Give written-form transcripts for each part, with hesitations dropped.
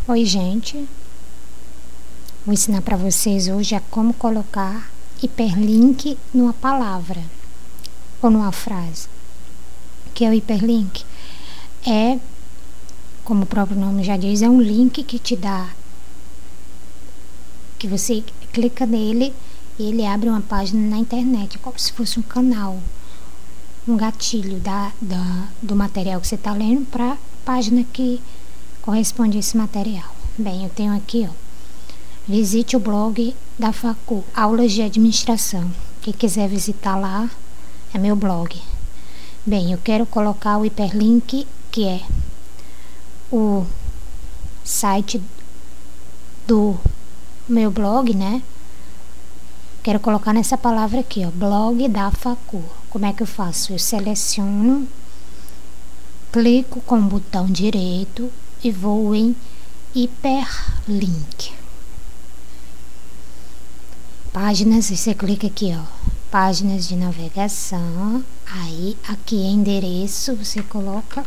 Oi, gente. Vou ensinar para vocês hoje a como colocar hiperlink numa palavra ou numa frase. O que é o hiperlink? É, como o próprio nome já diz, é um link que te dá, que você clica nele e ele abre uma página na internet, como se fosse um canal, um gatilho do material que você está lendo para a página que corresponde a esse material. Bem, eu tenho aqui, visite o blog da Facu, aulas de administração. Quem quiser visitar lá, é meu blog. Bem, eu quero colocar o hiperlink, que é o site do meu blog, né? Quero colocar nessa palavra aqui, blog da Facu. Como é que eu faço? Eu seleciono, clico com o botão direito e vou em hiperlink. Páginas, você clica aqui, páginas de navegação. Aí aqui é endereço, você coloca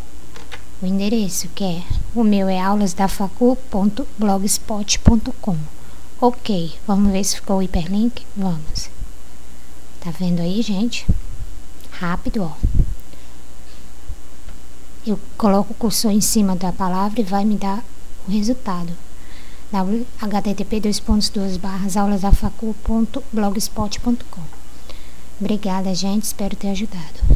o endereço, que é o meu é aulasdafacu.blogspot.com. Ok, vamos ver se ficou o hiperlink? Vamos. Tá vendo aí, gente? Rápido, Eu coloco o cursor em cima da palavra e vai me dar o resultado. http://aulasdafacu.blogspot.com. Obrigada, gente. Espero ter ajudado.